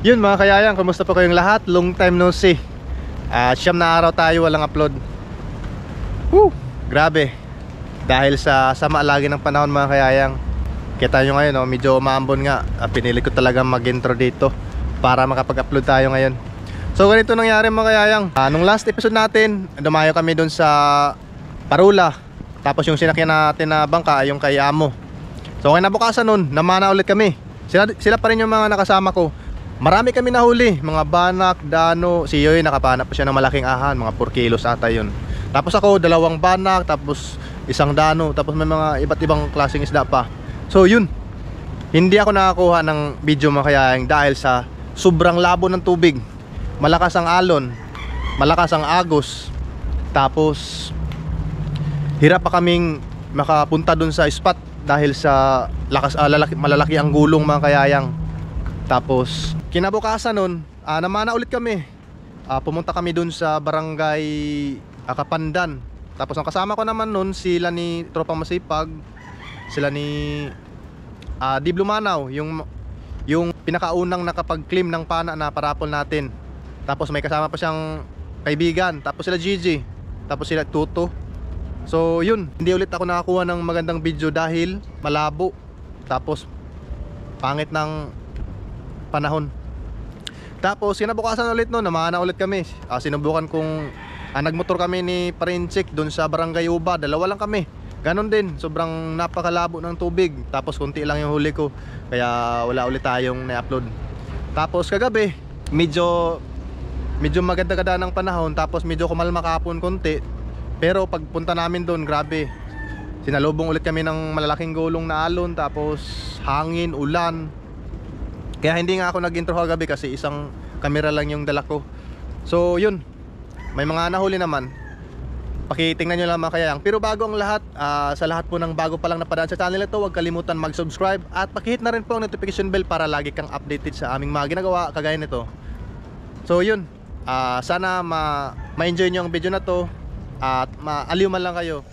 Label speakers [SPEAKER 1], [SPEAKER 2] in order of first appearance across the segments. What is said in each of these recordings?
[SPEAKER 1] Yun mga kayayang, kumusta po kayong lahat? Long time no see. Siyam na araw tayo walang upload. Woo! Grabe. Dahil sa sama lagi ng panahon mga kayayang. Kita nyo ngayon, medyo umaambon nga. Pinili ko talaga mag-intro dito para makapag-upload tayo ngayon. So ganito nangyari mga kayayang. Nung last episode natin, dumayo kami dun sa Parula. Tapos yung sinakyan natin na bangka ay yung kay Amo. So kinabukasan nun, namana ulit kami. Sila pa rin yung mga nakasama ko. Marami kami nahuli, mga banak, dano. Si Yoy nakapanap pa siya ng malaking ahan, mga 4 kilos ata yun. Tapos ako, 2 banak, tapos 1 dano. Tapos may mga iba't ibang klaseng isda pa. So yun, hindi ako nakakuha ng video mga kayayang dahil sa sobrang labo ng tubig. Malakas ang alon, malakas ang agos. Tapos hirap pa kaming makapunta dun sa spot dahil sa malalaki ang gulong mga kayayang. Tapos kinabukasan nun, namana ulit kami. Pumunta kami dun sa barangay Kapandan. Tapos ang kasama ko naman nun, sila ni Tropang Masipag, sila ni Dib Lumanaw, yung pinakaunang nakapag-claim ng pana na parapol natin. Tapos may kasama pa siyang kaibigan. Tapos sila Gigi, tapos sila Tuto. So yun, hindi ulit ako nakakuha ng magandang video dahil malabo. Tapos pangit ng panahon. Tapos kinabukasan ulit no, namana ulit kami. Sinubukan kong nagmotor kami ni Parinchik doon sa Barangay Uba. 2 lang kami. Ganon din, sobrang napakalabo ng tubig. Tapos konti lang yung huli ko, kaya wala ulit tayong na-upload. Tapos kagabi, medyo maganda-ganda ng panahon. Tapos medyo kumalma kahapon konti. Pero pagpunta namin doon, grabe. Sinalubong ulit kami ng malalaking gulong na alon. Tapos hangin, ulan. Kaya hindi nga ako nag-intro kagabi kasi isang camera lang yung dala ko. So yun, may mga nahuli naman. Pakitingnan nyo lang mga kayayang. Pero bago ang lahat, sa lahat po ng bago pa lang napadaan sa channel ito, huwag kalimutan mag-subscribe at pakihit na rin po ang notification bell para lagi kang updated sa aming mga ginagawa kagaya nito. So yun, sana ma-enjoy nyo ang video na to at maaliw man lang kayo.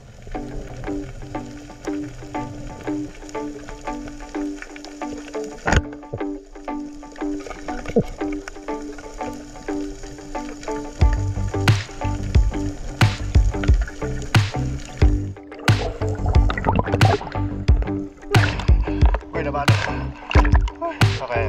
[SPEAKER 1] Okay.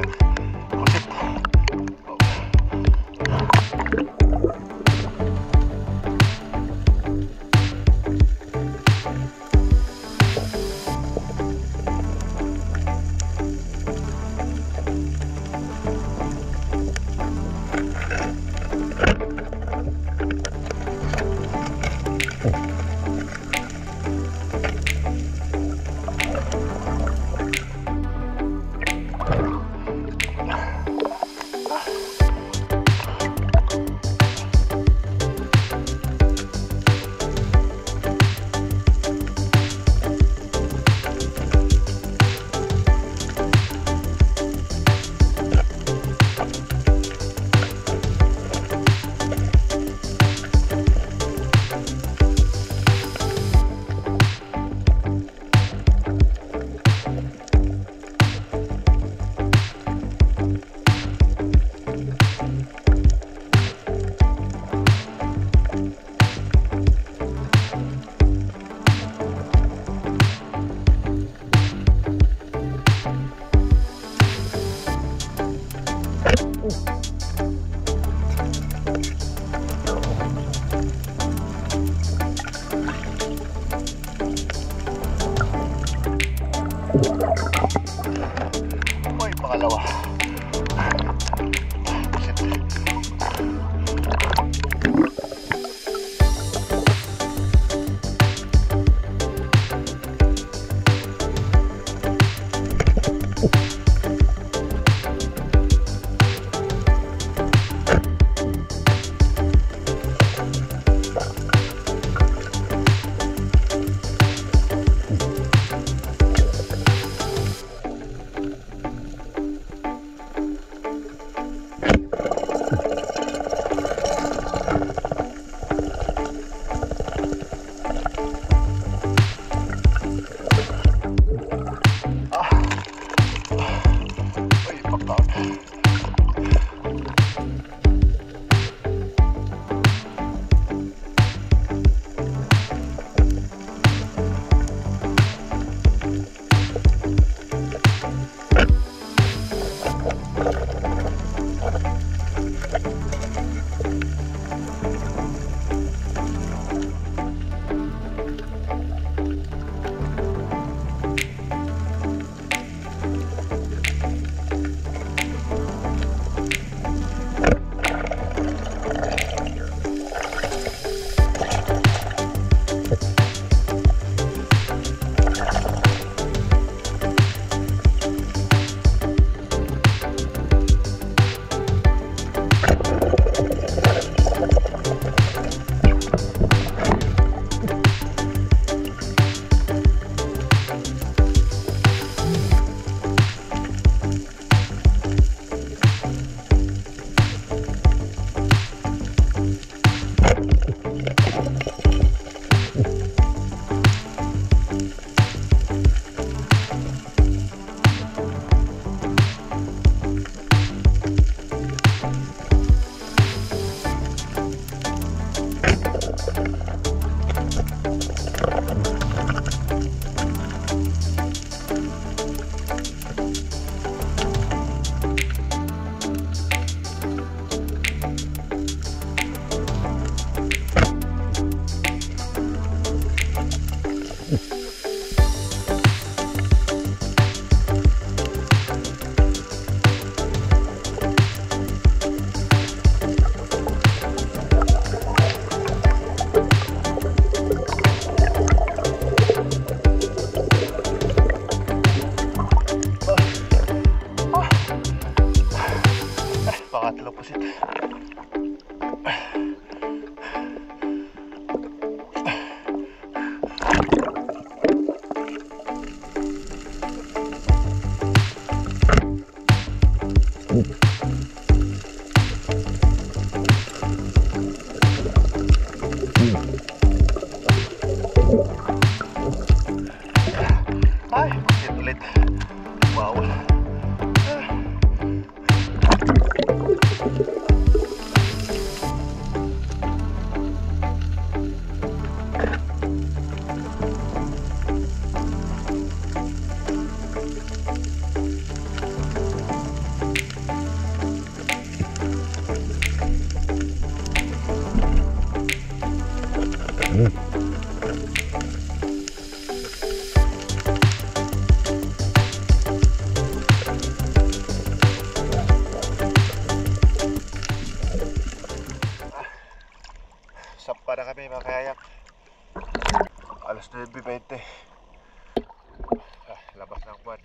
[SPEAKER 1] Alas 9:20. Labas ng buwan.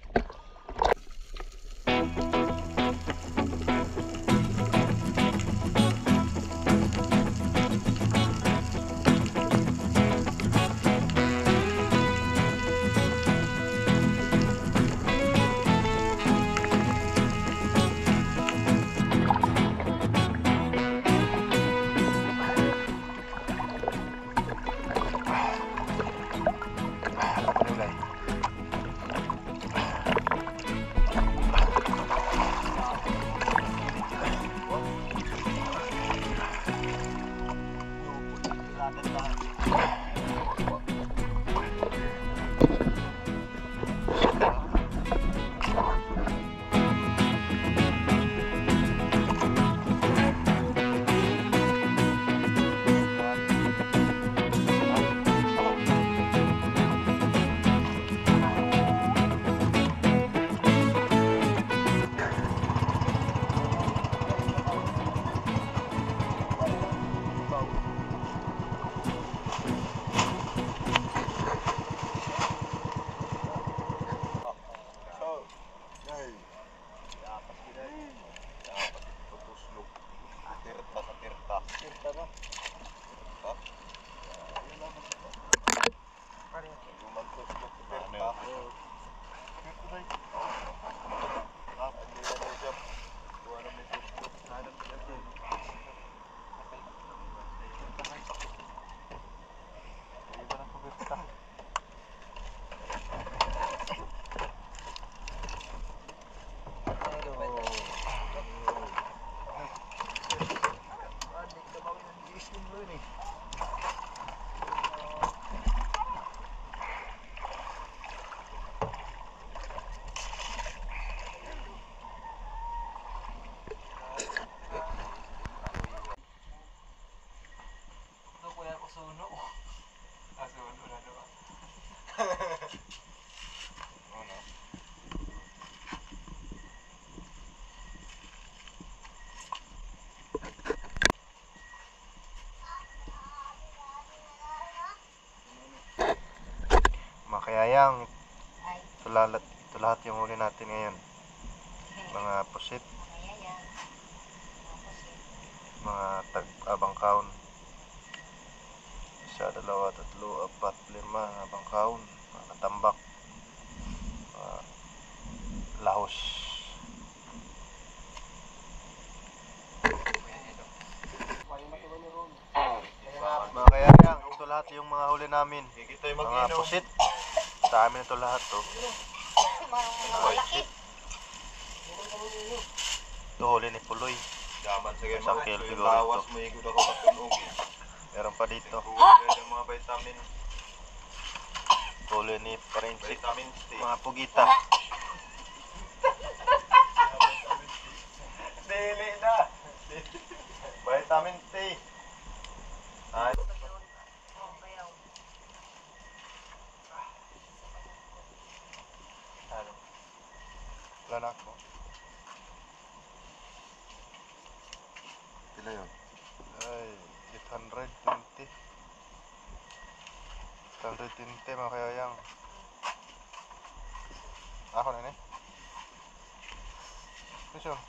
[SPEAKER 1] Makayayang, ito lahat yung huli natin ngayon. Mga pusit, mga bangkaon. 1, 2, 3, 4, 5 bangkaon, mga tambak, lahos. Mga kayayang, ito lahat yung mga huli namin. Mga pusit. Sa amin ito lahat to. Ito huli ni Puloy. Sa kilo siguro ito. Meron pa dito. Mga vitamin. Huli ni Parinsik. Mga pugita. Dili na. Vitamin C. Ay. Ano? Wala na ako. Pila yun? Ay, 820. 820 mga kayayang. Ako na Mission.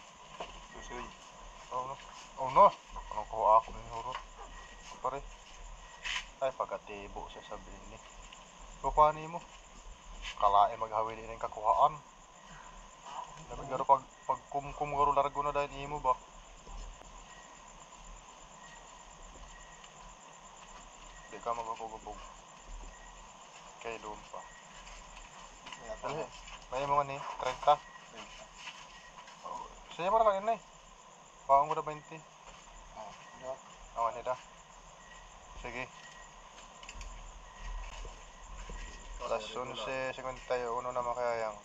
[SPEAKER 1] Susuy. Oh no. Oh no. Anong kuha ako ng hurot? Pare. Ay, pagkatibo sa sabihin ni. Kukuhanin mo. Kalae maghawili ng kakuhaan. Nagaro pag kumkum garo largo na dahil imo ba? Di ka magkukugubog. Kay doon pa. May mga ni 30. Saya para kayo na eh. Paong mo na 20. Awan nila. Sige. Alas 11:51 na makayayang.